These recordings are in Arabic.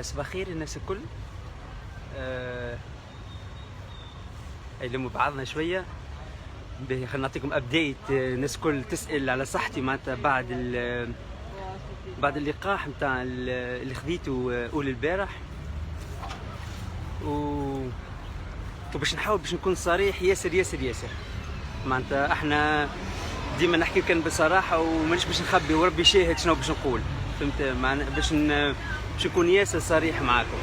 صباح الخير الناس الكل. نلموا بعضنا شويه. باهي خلينا نعطيكم ابديت. الناس الكل تسال على صحتي معناتها بعد اللقاح نتاع اللي خذيته اول البارح. وباش نحاول باش نكون صريح ياسر ياسر ياسر. معناتها احنا ديما نحكي كان بصراحه ومانيش باش نخبي، وربي شاهد شنو باش نقول. فهمت باش نكون ياسر صريح معاكم.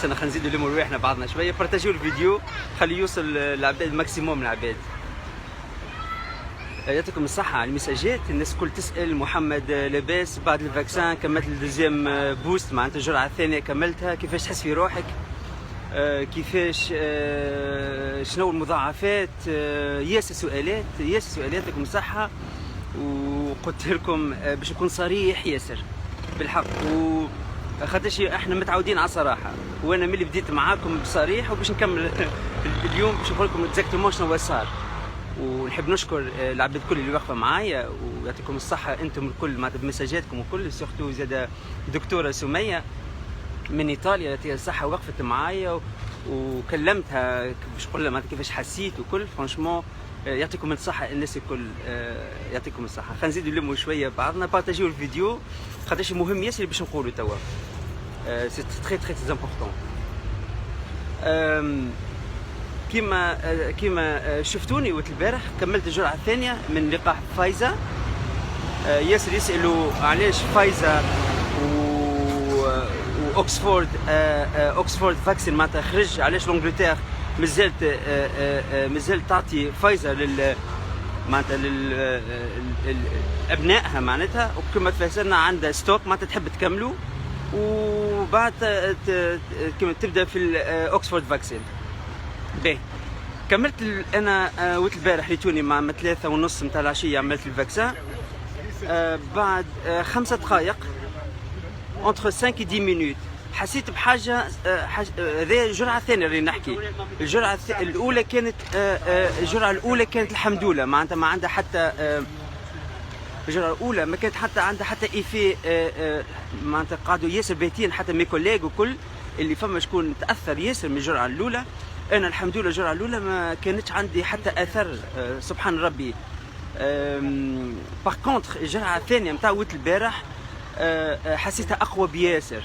خلينا نزيدوا نلموا رواحنا بعضنا شويه. بارتاجيو الفيديو خليه يوصل للعباد ماكسيموم العباد. يعطيكم الصحة على المساجات. الناس الكل تسأل محمد لاباس بعد الفاكسان؟ كملت الدوزيام بوست معناتها الجرعة الثانية كملتها، كيفاش تحس في روحك؟ كيفاش شنو المضاعفات؟ ياسر سؤالات ياسر سؤالات. يعطيكم الصحة. وقلت لكم باش نكون صريح ياسر بالحق، خاطرش احنا متعودين على الصراحه، وانا ملي بديت معاكم بصريح وباش نكمل اليوم باش نقول لكم اكزاكتومون شنو صار. ونحب نشكر العباد الكل اللي واقفه معايا، ويعطيكم الصحه انتم الكل معناتها بمساجاتكم وكل. سورتو زاد دكتوره سميه من ايطاليا يعطيها الصحه وقفت معايا وكلمتها باش نقول لها معناتها كيفاش حسيت وكل. فرانشمون يعطيكم الصحه الناس الكل. يعطيكم الصحه. خلينا نزيدوا نلموا شويه بعضنا. بارتاجيو الفيديو خاطرش مهم ياسر باش نقولوا توا. سي تري تري امبورطون. كيما شفتوني وقت البارح كملت الجرعه الثانيه من لقاح فايزر. ياسر يسالوا علاش فايزر واوكسفورد اوكسفورد فاكسين معناتها خرج، علاش لانجلتير مازالت تعطي فايزر معناتها لابنائها معناتها. وكما تفسرنا عندها ستوك معناتها تحب تكملوا، وبعد كما تبدا في الاوكسفورد فاكسين. باهي كملت انا وقت البارح ريتوني مع 3:30 نتاع العشيه عملت الفاكسان. بعد 5 دقائق entre 5 et 10 minutes حسيت بحاجه. هذه الجرعه الثانيه اللي نحكي. الجرعه الاولى كانت الجرعه الاولى كانت الحمد لله معناتها ما عندها حتى الجرعه الاولى ما كانت حتى عندها حتى ايفي. معناتها قعدوا ياسر باهتين حتى مي كوليغ وكل اللي فما شكون تاثر ياسر من الجرعه الاولى. انا الحمد لله الجرعه الاولى ما كانتش عندي حتى اثر، سبحان ربي. باغ كونتخ الجرعه الثانيه نتاع وقت البارح حسيتها اقوى بياسر.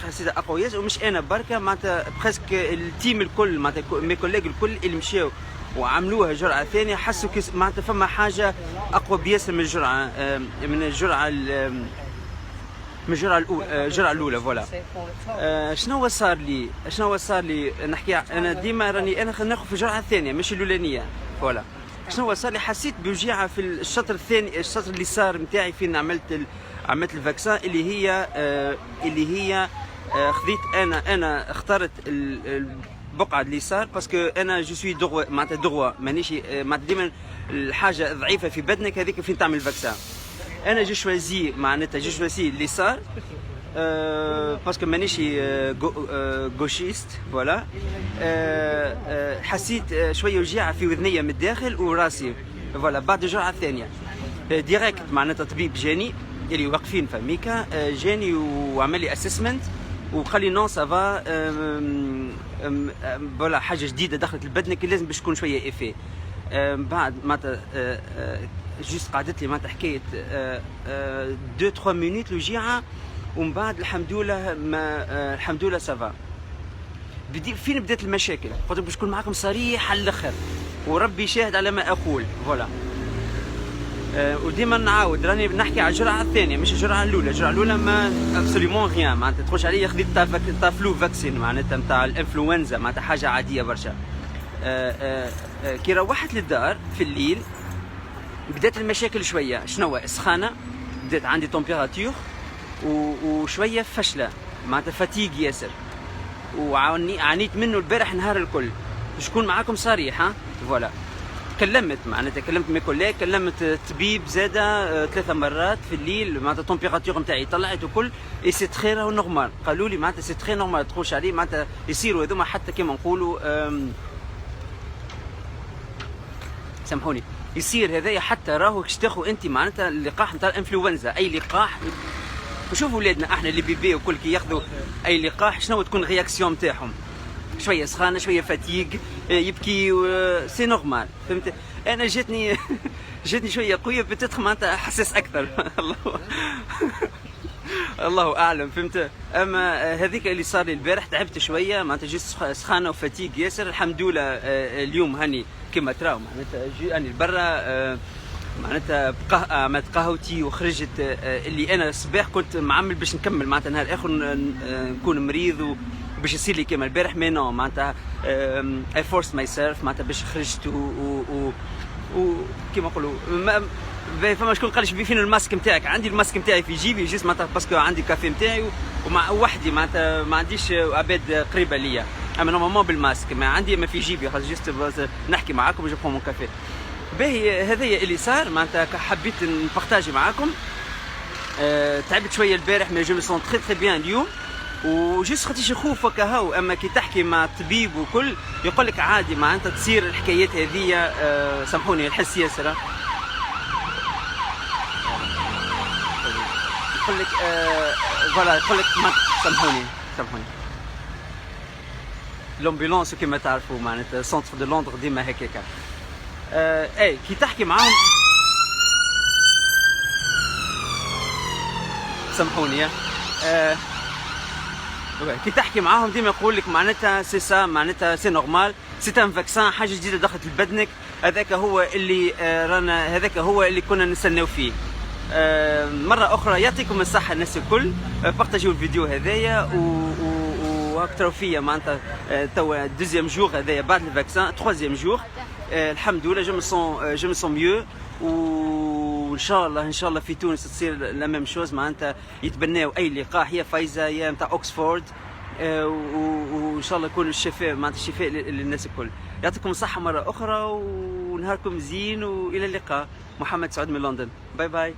حسيتها اقوى ياسر، ومش انا بركه معناتها بريسك التيم الكل معناتها مي كوليغ الكل اللي مشاو وعملوها جرعه ثانيه حسوا معناتها فما حاجه اقوى بياسر من الجرعه الجرعه الاولى فوالا. شنو صار لي نحكي انا ديما راني انا ناخذ في الجرعه الثانيه مش الاولانيه فوالا. شنو صار لي؟ حسيت بوجيعه في الشطر الثاني، الشطر اليسار نتاعي فين عملت الفاكسان اللي هي خذيت انا اخترت البقعه اليسار باسكو انا جو سوي دغوا معناتها دغوا مانيش معناتها ديما الحاجه ضعيفه في بدنك هذيك فين تعمل الفاكسان. انا جو شوازي معناتها اليسار باسكو مانيش غوشيست فوالا. حسيت شويه وجيعه في وذنيه من الداخل وراسي فوالا. بعد الجرعه الثانيه ديريكت معناتها طبيب جاني اللي واقفين في ميكا جاني وعمل لي اسسمنت وقال لي نو سافا فوالا حاجه جديده دخلت لبدنك لازم باش تكون شويه ايفي. بعد معناتها جوست قعدت لي معناتها حكايه 2-3 مينوت الوجيعه، ومن بعد الحمد لله سافا. فين بدات المشاكل؟ قلت باش نكون معكم صريح على الاخر وربي شاهد على ما اقول فوالا. وديما نعاود راني نحكي على الجرعه الثانيه مش الجرعه الاولى. الجرعه الاولى ما ابسوليومون غيان معناتها تخش عليا خذيت تاع فلو فاكسين معناتها نتاع الانفلونزا معناتها حاجه عاديه برشا. كي روحت للدار في الليل بدات المشاكل شويه. شنو السخانه، بدات عندي تمبيراتور وشويه فشله معناتها فاتيغ ياسر، وعانيت منه البارح نهار الكل. شكون معاكم صريح ها فوالا. كلمت مي كوليغ، كلمت الطبيب زاده 3 مرات في الليل معناتها التمبيراتور نتاعي طلعت وكل. اي سي تري نورمال، قالوا لي معناتها سي تري نورمال تخش عليه معناتها يصيروا هذوما حتى كيما نقولوا سامحوني يصير هذايا حتى راهو كش تاخذ انت معناتها اللقاح نتاع الانفلونزا. اي لقاح وشوفوا ولادنا احنا اللي بيبي وكل كي ياخذوا اي لقاح شنو تكون رياكسيون نتاعهم، شويه سخانه شويه فاتيغ، يبكي، سي نورمال فهمت. انا جاتني جاتني شويه قويه بتتخ معناتها حساس اكثر الله الله اعلم فهمت. اما هذيك اللي صار لي البارح تعبت شويه معناتها جيت سخانه وفاتيغ ياسر. الحمد لله اليوم هاني كما تراو معناتها اني برا معناتها عملت قهوتي وخرجت. اللي انا الصباح كنت معمل باش نكمل معناتها نهار اخر نكون مريض باش يصير لي كيما البارح، مي نو معناتها اي فورس ماي سيلف معناتها باش خرجت و كيما نقولوا فما شكون قال لي فين الماسك نتاعك؟ عندي الماسك نتاعي في جيبي جيست معناتها باسكو عندي كافي نتاعي ومع وحدي معناتها ما عنديش عباد قريبه ليا. اما نورمالمون بالماسك ما عندي ما في جيبي خلاص جيست نحكي معاكم جو برون مون كافي. باهي هذايا اللي صار معناتها حبيت نبارطاجي معاكم. تعبت شويه البارح مي جو مي سون تري تري بيان اليوم وجيست خاطيش خوفك هاو. اما كي تحكي مع الطبيب وكل يقول لك عادي معناتها تصير الحكايات هذيا. سامحوني الحس ياسر يقول لك فوالا يقول لك سامحوني لومبيلونس كيما تعرفوا معناتها سونتر دو لندر ديما هكاك. اي كي تحكي معاهم سامحوني كي تحكي معاهم ديما يقول لك معناتها سي سا معناتها سي نورمال سي ان فاكسان حاجه جديده دخلت لبدنك. هذاك هو اللي رانا هذاك هو اللي كنا نستناو فيه. مره اخرى يعطيكم الصحه الناس الكل. بارطاجيو الفيديو هذايا واكثروا فيا معناتها توا دوزيام جور هذايا بعد الفاكسان تروازيام جور. الحمد لله جو مي سون ميو وان شاء الله في تونس تصير لا ميم شوز معناتها يتبناو اي لقاح يا فايزر يا نتاع اوكسفورد وان شاء الله يكون الشفاء معناتها الشفاء للناس الكل. يعطيكم الصحه مره اخرى ونهاركم زين والى اللقاء. محمد سعود من لندن. باي باي.